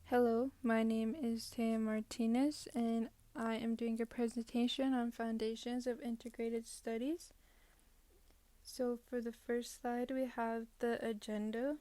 Hello, my name is Taya Martinez, and I am doing a presentation on Foundations of Integrated Studies. So for the first slide, we have the agenda,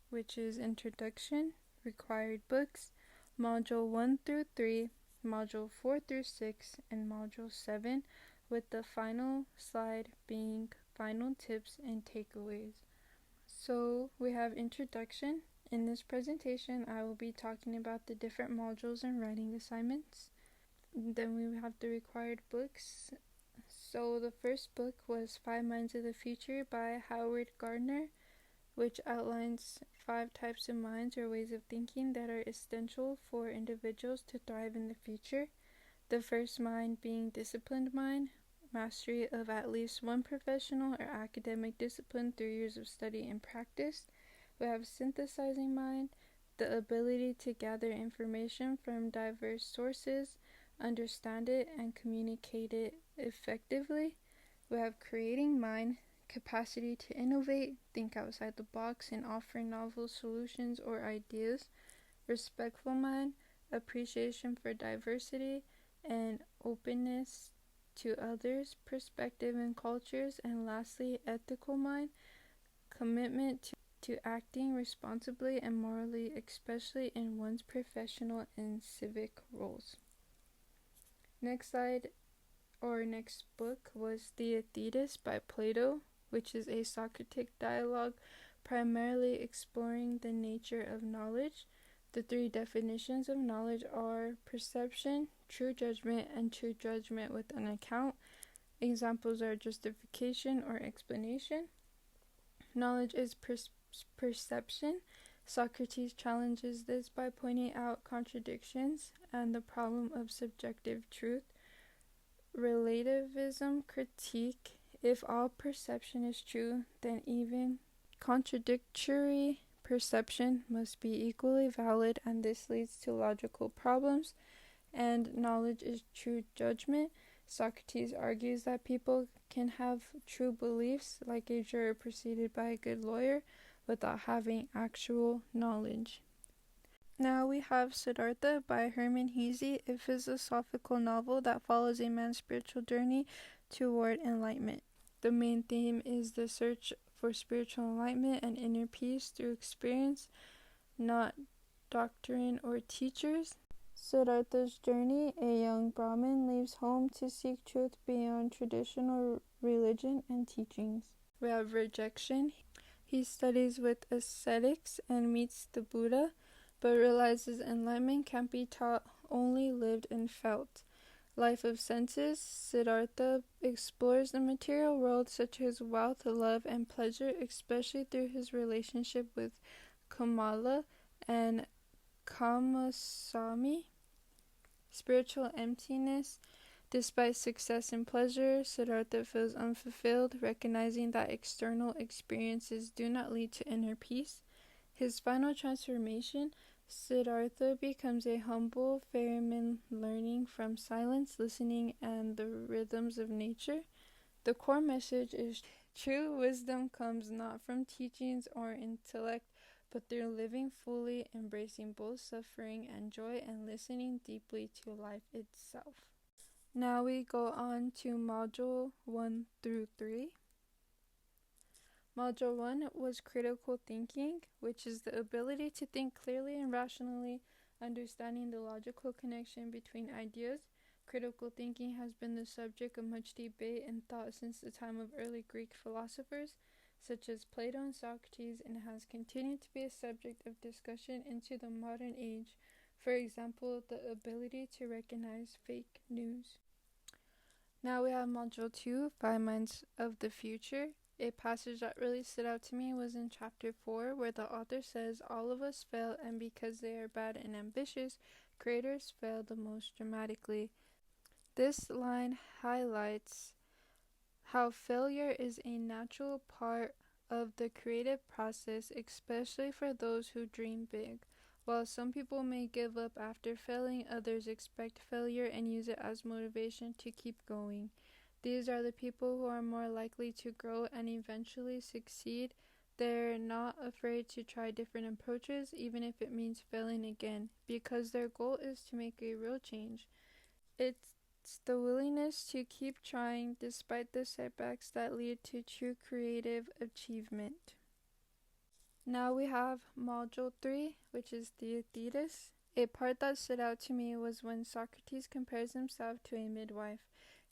which is Introduction, Required Books, Module 1 through 3, Module 4 through 6, and Module 7, with the final slide being Final Tips and Takeaways. So we have Introduction. In this presentation, I will be talking about the different modules and writing assignments. Then we have the required books. So the first book was 5 Minds of the Future by Howard Gardner, which outlines 5 types of minds or ways of thinking that are essential for individuals to thrive in the future. The first mind being disciplined mind, mastery of at least one professional or academic discipline through years of study and practice. We have synthesizing mind, the ability to gather information from diverse sources, understand it, and communicate it effectively. We have creating mind, capacity to innovate, think outside the box, and offer novel solutions or ideas. Respectful mind, appreciation for diversity, and openness to others' perspective and cultures. And lastly, ethical mind, commitment to acting responsibly and morally, especially in one's professional and civic roles. Next book was Theaetetus by Plato, which is a Socratic dialogue primarily exploring the nature of knowledge. The 3 definitions of knowledge are perception, true judgment, and true judgment with an account. Examples are justification or explanation. Knowledge is perception. Socrates challenges this by pointing out contradictions and the problem of subjective truth. Relativism critique: if all perception is true, then even contradictory perception must be equally valid, and this leads to logical problems. And knowledge is true judgment. Socrates argues that people can have true beliefs, like a juror preceded by a good lawyer, without having actual knowledge. Now we have Siddhartha by Hermann Hesse, a philosophical novel that follows a man's spiritual journey toward enlightenment. The main theme is the search for spiritual enlightenment and inner peace through experience, not doctrine or teachers. Siddhartha's journey: a young Brahmin leaves home to seek truth beyond traditional religion and teachings. We have rejection. He studies with ascetics and meets the Buddha, but realizes enlightenment can't be taught, only lived and felt. Life of senses. Siddhartha explores the material world, such as wealth, love, and pleasure, especially through his relationship with Kamala and Kamasami. Spiritual emptiness. Despite success and pleasure, Siddhartha feels unfulfilled, recognizing that external experiences do not lead to inner peace. His final transformation: Siddhartha becomes a humble ferryman, learning from silence, listening, and the rhythms of nature. The core message is true wisdom comes not from teachings or intellect, but through living fully, embracing both suffering and joy, and listening deeply to life itself. Now we go on to Module 1 through 3. Module 1 was critical thinking, which is the ability to think clearly and rationally, understanding the logical connection between ideas. Critical thinking has been the subject of much debate and thought since the time of early Greek philosophers, such as Plato and Socrates, and has continued to be a subject of discussion into the modern age. For example, the ability to recognize fake news. Now we have Module 2, 5 Minds of the Future. A passage that really stood out to me was in Chapter 4, where the author says, all of us fail, and because they are bad and ambitious, creators fail the most dramatically. This line highlights how failure is a natural part of the creative process, especially for those who dream big. While some people may give up after failing, others expect failure and use it as motivation to keep going. These are the people who are more likely to grow and eventually succeed. They're not afraid to try different approaches, even if it means failing again, because their goal is to make a real change. It's the willingness to keep trying despite the setbacks that lead to true creative achievement. Now we have Module 3, which is Theaetetus. A part that stood out to me was when Socrates compares himself to a midwife.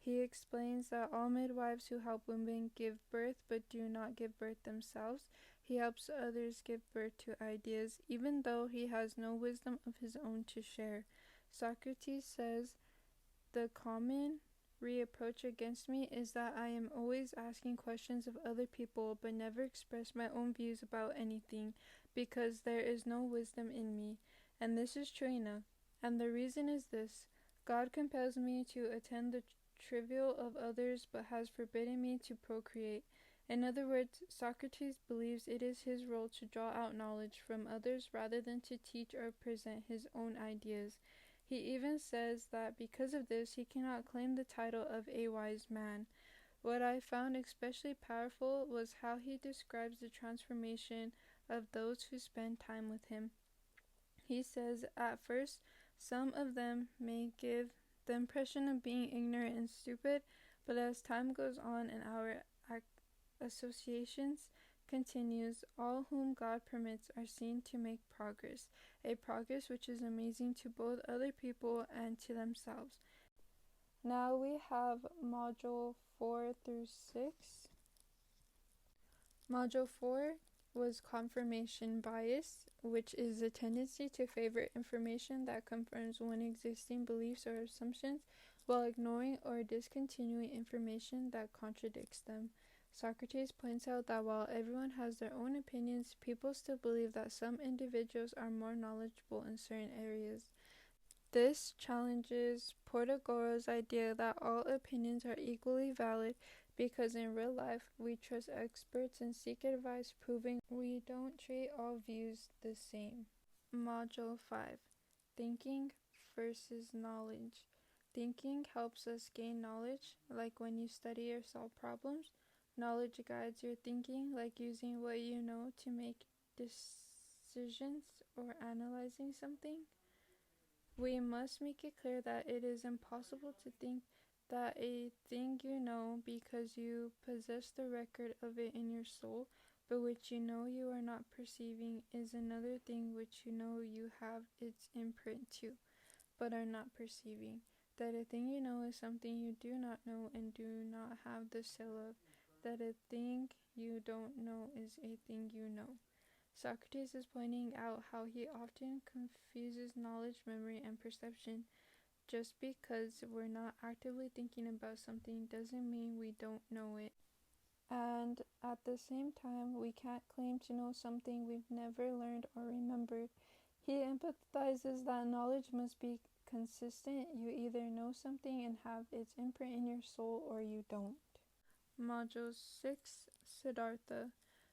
He explains that all midwives who help women give birth but do not give birth themselves, he helps others give birth to ideas, even though he has no wisdom of his own to share. Socrates says, the common reproach against me is that I am always asking questions of other people but never express my own views about anything, because there is no wisdom in me. And this is true enough. And the reason is this: God compels me to attend the trivial of others but has forbidden me to procreate. In other words, Socrates believes it is his role to draw out knowledge from others rather than to teach or present his own ideas. He even says that because of this, he cannot claim the title of a wise man. What I found especially powerful was how he describes the transformation of those who spend time with him. He says, at first, some of them may give the impression of being ignorant and stupid, but as time goes on and our associations continues, all whom God permits are seen to make progress, a progress which is amazing to both other people and to themselves. Now we have Module 4 through 6. Module 4 was confirmation bias, which is the tendency to favor information that confirms one existing beliefs or assumptions while ignoring or discontinuing information that contradicts them. Socrates points out that while everyone has their own opinions, people still believe that some individuals are more knowledgeable in certain areas. This challenges Protagoras' idea that all opinions are equally valid, because in real life we trust experts and seek advice, proving we don't treat all views the same. Module 5. Thinking versus knowledge. Thinking helps us gain knowledge, like when you study or solve problems. Knowledge guides your thinking, like using what you know to make decisions or analyzing something. We must make it clear that it is impossible to think that a thing you know because you possess the record of it in your soul, but which you know you are not perceiving, is another thing which you know you have its imprint to, but are not perceiving. That a thing you know is something you do not know and do not have the seal of. That a thing you don't know is a thing you know. Socrates is pointing out how he often confuses knowledge, memory, and perception. Just because we're not actively thinking about something doesn't mean we don't know it. And at the same time, we can't claim to know something we've never learned or remembered. He empathizes that knowledge must be consistent. You either know something and have its imprint in your soul, or you don't. Module 6, Siddhartha.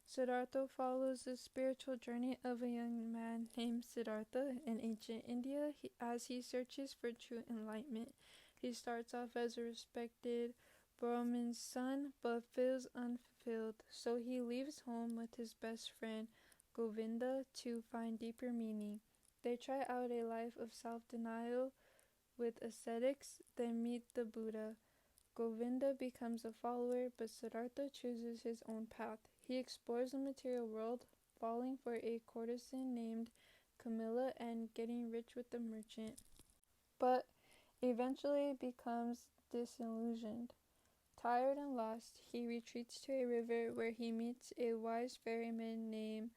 Siddhartha follows the spiritual journey of a young man named Siddhartha in ancient India as he searches for true enlightenment. He starts off as a respected Brahmin's son, but feels unfulfilled, so he leaves home with his best friend Govinda to find deeper meaning. They try out a life of self-denial with ascetics, then meet the Buddha. Govinda becomes a follower, but Siddhartha chooses his own path. He explores the material world, falling for a courtesan named Camilla and getting rich with the merchant, but eventually becomes disillusioned. Tired and lost, he retreats to a river where he meets a wise ferryman named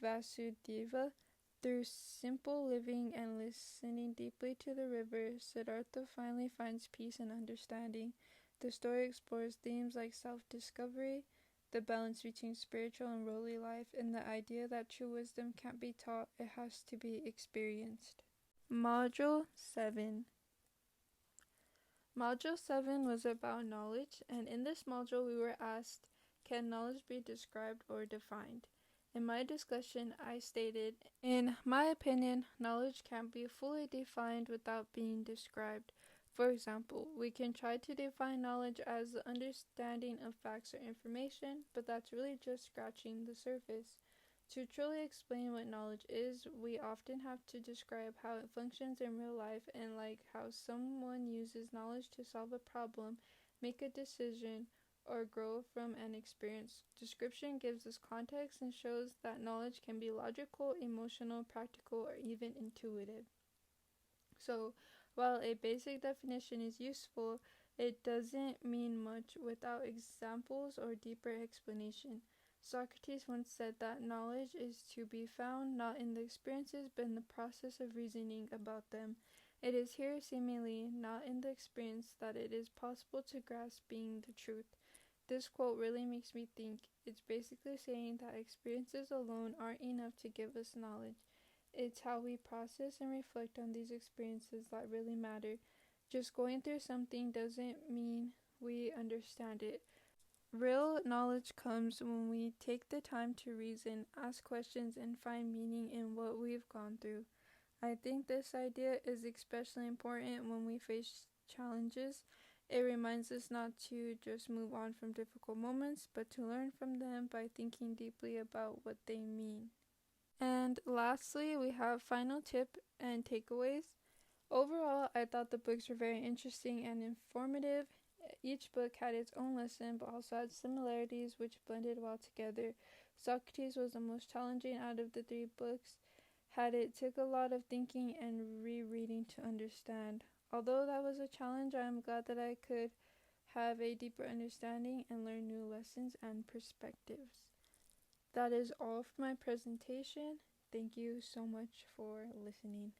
Vasudeva. Through simple living and listening deeply to the river, Siddhartha finally finds peace and understanding. The story explores themes like self-discovery, the balance between spiritual and worldly life, and the idea that true wisdom can't be taught, it has to be experienced. Module 7. Module 7 was about knowledge, and in this module we were asked, can knowledge be described or defined? In my discussion, I stated, in my opinion, knowledge can't be fully defined without being described. For example, we can try to define knowledge as the understanding of facts or information, but that's really just scratching the surface. To truly explain what knowledge is, we often have to describe how it functions in real life and like how someone uses knowledge to solve a problem, make a decision, or grow from an experience. Description gives us context and shows that knowledge can be logical, emotional, practical, or even intuitive. So, while a basic definition is useful, it doesn't mean much without examples or deeper explanation. Socrates once said that knowledge is to be found not in the experiences but in the process of reasoning about them. It is here, seemingly not in the experience, that it is possible to grasp being the truth. This quote really makes me think. It's basically saying that experiences alone aren't enough to give us knowledge. It's how we process and reflect on these experiences that really matter. Just going through something doesn't mean we understand it. Real knowledge comes when we take the time to reason, ask questions, and find meaning in what we've gone through. I think this idea is especially important when we face challenges. It reminds us not to just move on from difficult moments, but to learn from them by thinking deeply about what they mean. And lastly, we have final tip and takeaways. Overall, I thought the books were very interesting and informative. Each book had its own lesson, but also had similarities which blended well together. Socrates was the most challenging out of the three books, had it took a lot of thinking and rereading to understand. Although that was a challenge, I am glad that I could have a deeper understanding and learn new lessons and perspectives. That is all for my presentation. Thank you so much for listening.